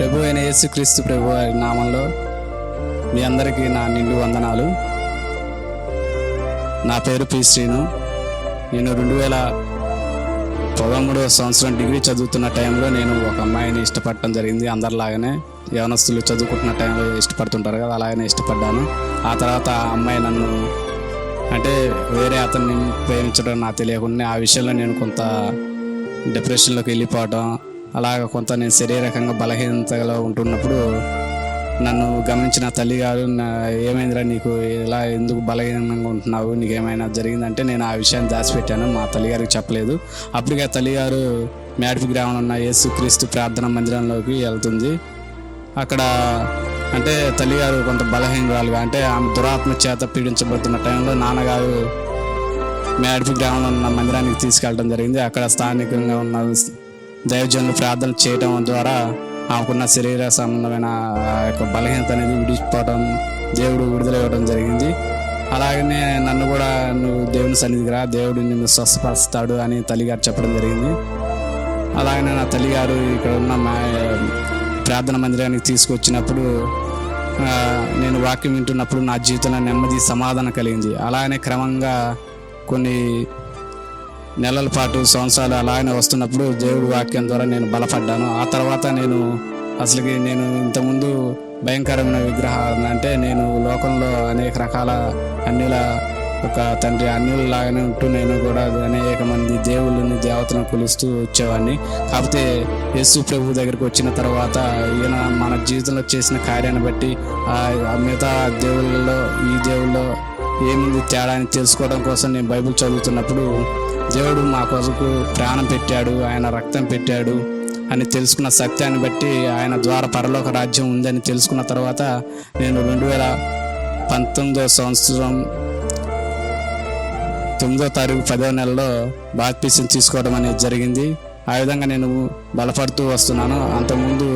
ప్రభు అయిన యేసుక్రీస్తు ప్రభు వారి నామంలో మీ అందరికీ నా నిండు వందనాలు. నా పేరు పి శ్రీను. నేను 2013వ సంవత్సరం డిగ్రీ చదువుతున్న టైంలో నేను ఒక అమ్మాయిని ఇష్టపడటం జరిగింది. అందరిలాగానే యవనస్తులు చదువుకుంటున్న టైంలో ఇష్టపడుతుంటారు కదా, అలాగనే ఇష్టపడ్డాను. ఆ తర్వాత ఆ అమ్మాయి నన్ను అంటే వేరే అతన్ని ప్రేమించడం నాకు తెలియకుండా ఆ విషయంలో నేను కొంత డిప్రెషన్లోకి వెళ్ళిపోవడం, అలాగ కొంత నేను శారీరకంగా బలహీనతలో ఉంటున్నప్పుడు నన్ను గమనించిన తల్లిగారు, ఏమైందిరా నీకు ఇలా ఎందుకు బలహీనంగా ఉంటున్నావు, నీకేమైనా జరిగిందంటే నేను ఆ విషయాన్ని దాచిపెట్టాను, మా తల్లిగారికి చెప్పలేదు. అప్పటికే తల్లిగారు మేడిపి గ్రామంలో ఉన్న యేసుక్రీస్తు ప్రార్థన మందిరంలోకి వెళ్తుంది. అక్కడ అంటే తల్లిగారు కొంత బలహీనరాలుగా, అంటే ఆమె దురాత్మ చేత పీడించబడుతున్న టైంలో నాన్నగారు మేడిపి గ్రామంలో ఉన్న మందిరానికి తీసుకెళ్ళడం జరిగింది. అక్కడ స్థానికంగా ఉన్న దైవజనులు ప్రార్థన చేయడం ద్వారా ఆమెకున్న శరీర సంబంధమైన యొక్క బలహీనత అనేది విడిచిపోవడం, దేవుడు విడుదల ఇవ్వడం జరిగింది. అలాగనే నన్ను కూడా నువ్వు దేవుని సన్నిధికి రా, దేవుడు నిన్ను స్వస్థపరుస్తాడు అని తల్లిగారు చెప్పడం జరిగింది. అలాగనే నా తల్లిగారు ఇక్కడ ఉన్న ప్రార్థన మందిరానికి తీసుకొచ్చినప్పుడు నేను వాక్యం వింటున్నప్పుడు నా జీవితంలో నెమ్మది సమాధానం కలిగింది. అలాగనే క్రమంగా కొన్ని నెలల పాటు సంవత్సరాలు అలాగనే వస్తున్నప్పుడు దేవుడి వాక్యం ద్వారా నేను బలపడ్డాను. ఆ తర్వాత నేను ఇంతకుముందు భయంకరమైన విగ్రహాలు, అంటే నేను లోకంలో అనేక రకాల అన్యుల ఒక తండ్రి అన్యులలాగానే ఉంటూ నేను కూడా అనేక మంది దేవుళ్ళని దేవతలను కొలుస్తూ వచ్చేవాడిని. కాకపోతే యేసు ప్రభు దగ్గరికి వచ్చిన తర్వాత ఈయన మన జీవితంలో చేసిన కార్యాన్ని బట్టి మిగతా దేవుళ్ళలో ఈ దేవుళ్ళలో ఏముంది తేడా అని తెలుసుకోవడం కోసం నేను బైబిల్ చదువుతున్నప్పుడు దేవుడు మా కొరకు ప్రాణం పెట్టాడు, ఆయన రక్తం పెట్టాడు అని తెలుసుకున్న సత్యాన్ని బట్టి ఆయన ద్వారా పరలోక రాజ్యం ఉందని తెలుసుకున్న తర్వాత నేను 2019వ సంవత్సరం 9వ తారీఖు 10వ నెలలో బాప్తిసం తీసుకోవడం అనేది జరిగింది. ఆ విధంగా నేను బలపడుతూ వస్తున్నాను. అంతకుముందు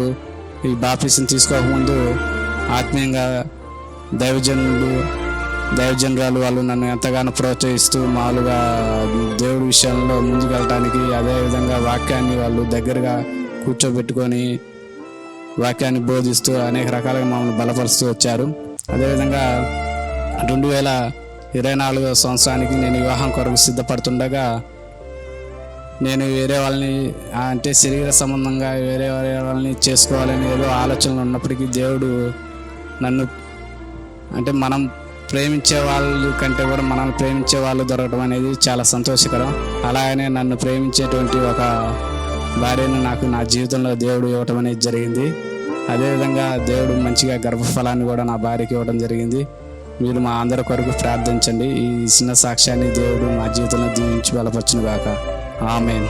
ఈ బాప్తిసం తీసుకోకముందు ఆత్మీయంగా దైవజనురాలు వాళ్ళు నన్ను ఎంతగానో ప్రోత్సహిస్తూ మామూలుగా దేవుడి విషయంలో ముందుకెళ్ళడానికి, అదేవిధంగా వాక్యాన్ని వాళ్ళు దగ్గరగా కూర్చోబెట్టుకొని వాక్యాన్ని బోధిస్తూ అనేక రకాలుగా మమ్మల్ని బలపరుస్తూ వచ్చారు. అదేవిధంగా 2024వ సంవత్సరానికి నేను వివాహం కొరకు సిద్ధపడుతుండగా నేను వేరే వాళ్ళని, అంటే శరీర సంబంధంగా వేరే వాళ్ళని చేసుకోవాలని ఏదో ఆలోచనలు ఉన్నప్పటికీ దేవుడు నన్ను, అంటే మనం ప్రేమించే వాళ్ళు కంటే కూడా మనల్ని ప్రేమించే వాళ్ళు దొరకడం అనేది చాలా సంతోషకరం. అలాగనే నన్ను ప్రేమించేటువంటి ఒక భార్యను నాకు నా జీవితంలో దేవుడు ఇవ్వటం అనేది జరిగింది. అదేవిధంగా దేవుడు మంచిగా గర్భఫలాన్ని కూడా నా భార్యకి ఇవ్వడం జరిగింది. మీరు మా అందరి కొరకు ప్రార్థించండి. ఈ చిన్న సాక్ష్యాన్ని దేవుడు మా జీవితంలో దీవించి బలపరచును గాక. ఆమేన్.